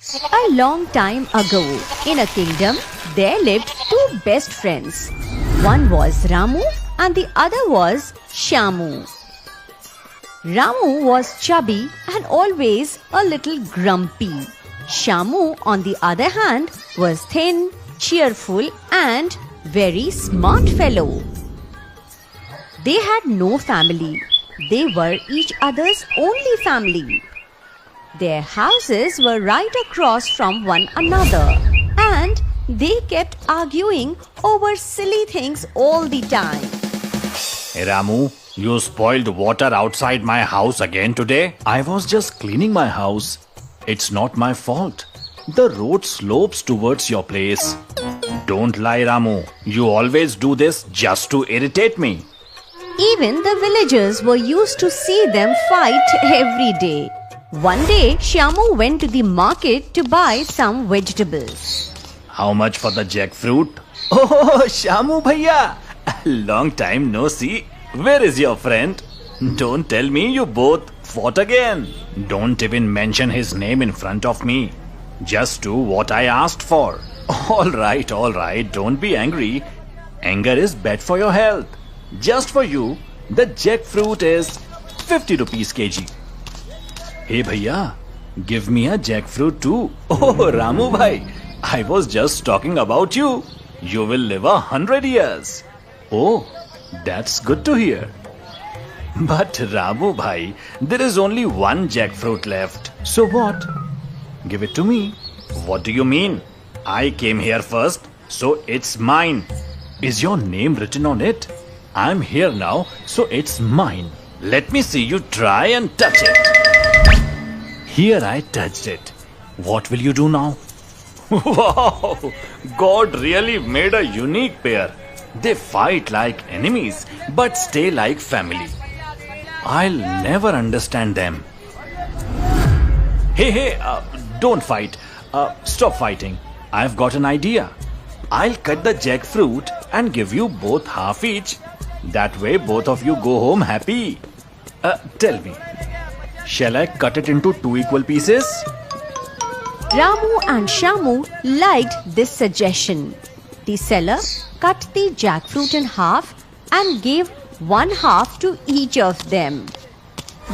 A long time ago, in a kingdom, there lived two best friends. One was Ramu and the other was Shamu. Ramu was chubby and always a little grumpy. Shamu, on the other hand, was thin, cheerful and very smart fellow. They had no family. They were each other's only family. Their houses were right across from one another and they kept arguing over silly things all the time. Hey Ramu, you spoiled water outside my house again today? I was just cleaning my house. It's not my fault. The road slopes towards your place. Don't lie, Ramu. You always do this just to irritate me. Even the villagers were used to see them fight every day. One day, Shamu went to the market to buy some vegetables. How much for the jackfruit? Oh, Shamu bhaiya! Long time no see. Where is your friend? Don't tell me you both fought again. Don't even mention his name in front of me. Just do what I asked for. All right. Don't be angry. Anger is bad for your health. Just for you, the jackfruit is 50 rupees kg. Hey bhaiya, give me a jackfruit too. Oh Ramu bhai, I was just talking about you. You will live 100 years. Oh, that's good to hear. But Ramu bhai, there is only one jackfruit left. So what? Give it to me. What do you mean? I came here first, so it's mine. Is your name written on it? I'm here now, so it's mine. Let me see you try and touch it. Here I touched it. What will you do now? Wow! God really made a unique pair. They fight like enemies, but stay like family. I'll never understand them. Hey, don't fight. Stop fighting. I've got an idea. I'll cut the jackfruit and give you both half each. That way both of you go home happy. Tell me, shall I cut it into 2 equal pieces? Ramu and Shamu liked this suggestion. The seller cut the jackfruit in half and gave one half to each of them.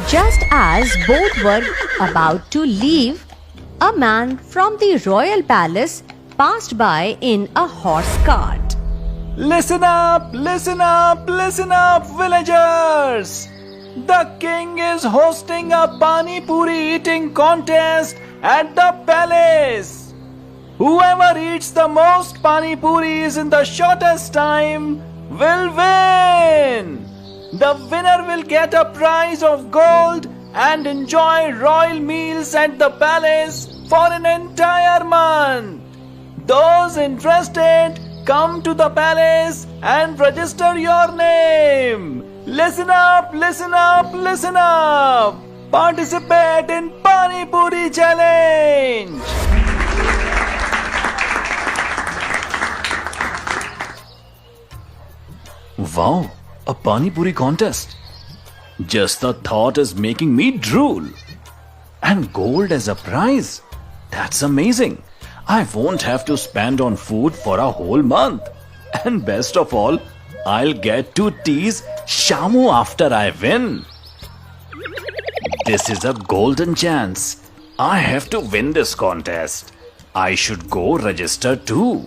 Just as both were about to leave, a man from the royal palace passed by in a horse cart. Listen up, villagers! The king is hosting a Pani Puri eating contest at the palace. Whoever eats the most Pani Puris in the shortest time will win. The winner will get a prize of gold and enjoy royal meals at the palace for an entire month. Those interested, come to the palace and register your name. Listen up. Participate in Pani Puri challenge. Wow, a Pani Puri contest. Just the thought is making me drool. And gold as a prize. That's amazing. I won't have to spend on food for a whole month. And best of all, I'll get to tease Shamu after I win. This is a golden chance. I have to win this contest. I should go register too.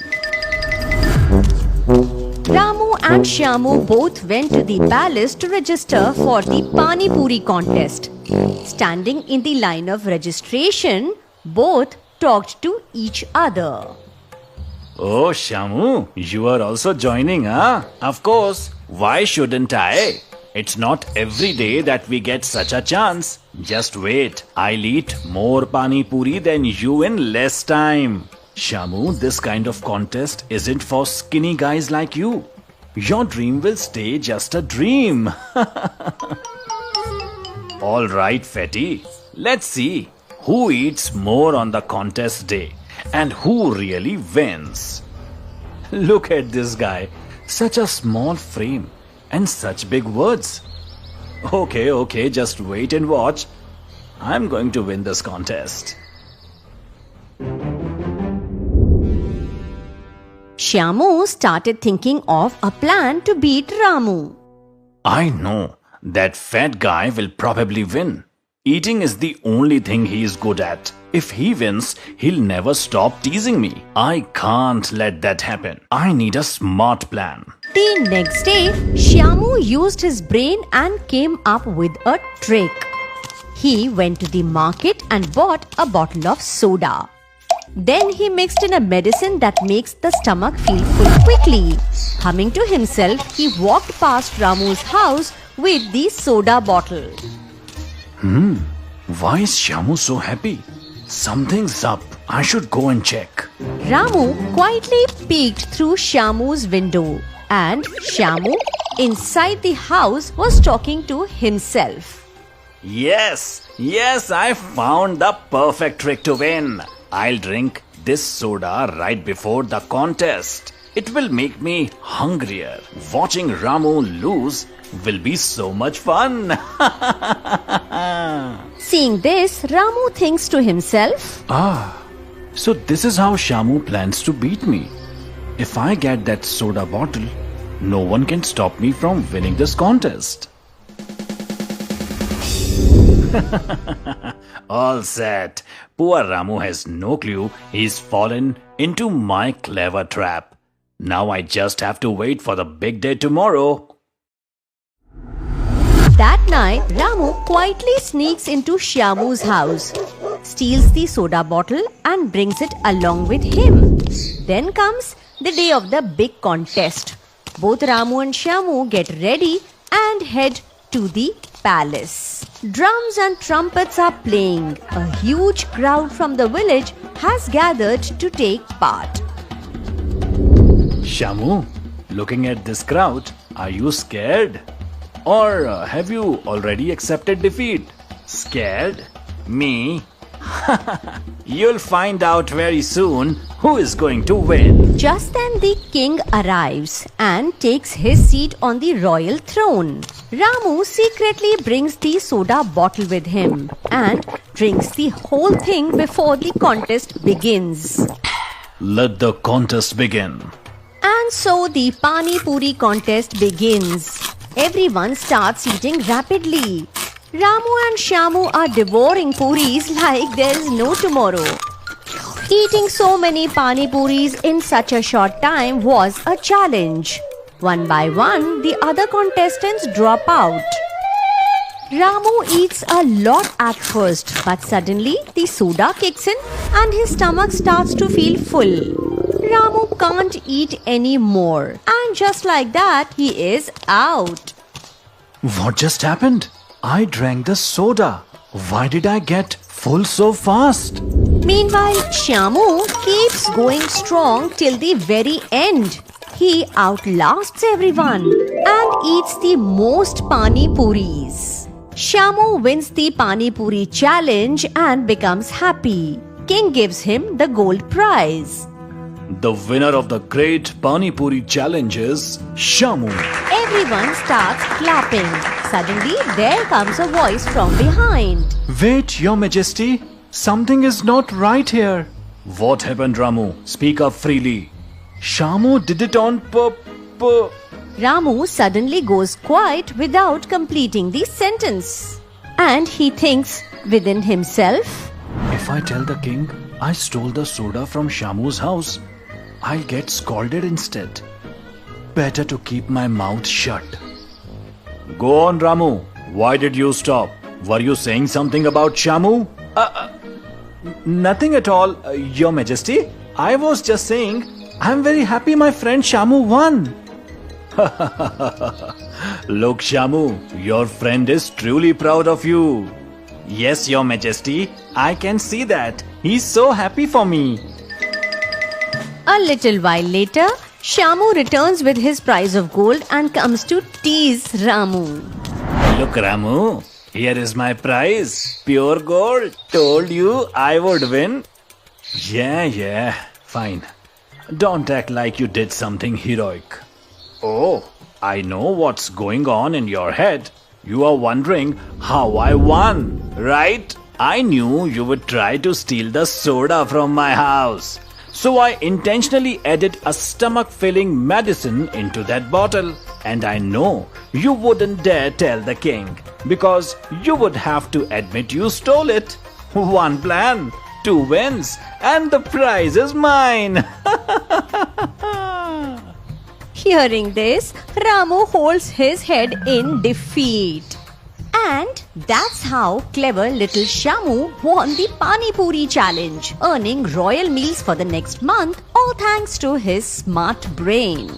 Ramu and Shamu both went to the palace to register for the Pani Puri contest. Standing in the line of registration, both talked to each other. Oh, Shamu, you are also joining, huh? Of course. Why shouldn't I? It's not every day that we get such a chance. Just wait. I'll eat more Pani Puri than you in less time. Shamu, this kind of contest isn't for skinny guys like you. Your dream will stay just a dream. All right, Fatty. Let's see who eats more on the contest day and who really wins. Look at this guy. Such a small frame and such big words. Okay, just wait and watch. I'm going to win this contest. Shyamu started thinking of a plan to beat Ramu. I know that fat guy will probably win. Eating is the only thing he is good at. If he wins, he'll never stop teasing me. I can't let that happen. I need a smart plan. The next day, Shyamu used his brain and came up with a trick. He went to the market and bought a bottle of soda. Then he mixed in a medicine that makes the stomach feel full quickly. Humming to himself, he walked past Ramu's house with the soda bottle. Why is Shyamu so happy? Something's up. I should go and check. Ramu quietly peeked through Shyamu's window, and Shyamu, inside the house, was talking to himself. Yes, I found the perfect trick to win. I'll drink this soda right before the contest. It will make me hungrier. Watching Ramu lose will be so much fun. Seeing this, Ramu thinks to himself, So this is how Shyamu plans to beat me. If I get that soda bottle, no one can stop me from winning this contest. All set. Poor Ramu has no clue he's fallen into my clever trap. Now I just have to wait for the big day tomorrow. That night, Ramu quietly sneaks into Shyamu's house, steals the soda bottle and brings it along with him. Then comes the day of the big contest. Both Ramu and Shyamu get ready and head to the palace. Drums and trumpets are playing. A huge crowd from the village has gathered to take part. Shyamu, looking at this crowd, are you scared? Or have you already accepted defeat? Scared? Me? You'll find out very soon who is going to win. Just then the king arrives and takes his seat on the royal throne. Ramu secretly brings the soda bottle with him and drinks the whole thing before the contest begins. Let the contest begin. And so the Pani Puri contest begins. Everyone starts eating rapidly. Ramu and Shyamu are devouring puris like there is no tomorrow. Eating so many Pani Puris in such a short time was a challenge. One by one, the other contestants drop out. Ramu eats a lot at first, but suddenly the soda kicks in and his stomach starts to feel full. Ramu can't eat any more, and just like that, he is out. What just happened? I drank the soda. Why did I get full so fast? Meanwhile, Shyamu keeps going strong till the very end. He outlasts everyone and eats the most Pani Puris. Shyamu wins the Pani Puri challenge and becomes happy. King gives him the gold prize. The winner of the Great Pani Puri Challenge is Shyamu. Everyone starts clapping. Suddenly, there comes a voice from behind. Wait, Your Majesty. Something is not right here. What happened, Ramu? Speak up freely. Shyamu did it on Ramu suddenly goes quiet without completing the sentence. And he thinks within himself, If I tell the king I stole the soda from Shyamu's house, I'll get scolded instead. Better to keep my mouth shut. Go on, Ramu. Why did you stop? Were you saying something about Shyamu? Nothing at all, Your Majesty. I was just saying, I'm very happy my friend Shyamu won. Look, Shyamu, your friend is truly proud of you. Yes, Your Majesty, I can see that. He's so happy for me. A little while later, Shyamu returns with his prize of gold and comes to tease Ramu. Look, Ramu, here is my prize. Pure gold. Told you I would win. Yeah, fine. Don't act like you did something heroic. Oh, I know what's going on in your head. You are wondering how I won, right? I knew you would try to steal the soda from my house. So I intentionally added a stomach filling medicine into that bottle. And I know you wouldn't dare tell the king because you would have to admit you stole it. One plan, 2 wins, and the prize is mine. Hearing this, Ramu holds his head in defeat. And that's how clever little Shamu won the Pani Puri challenge, earning royal meals for the next month, all thanks to his smart brain.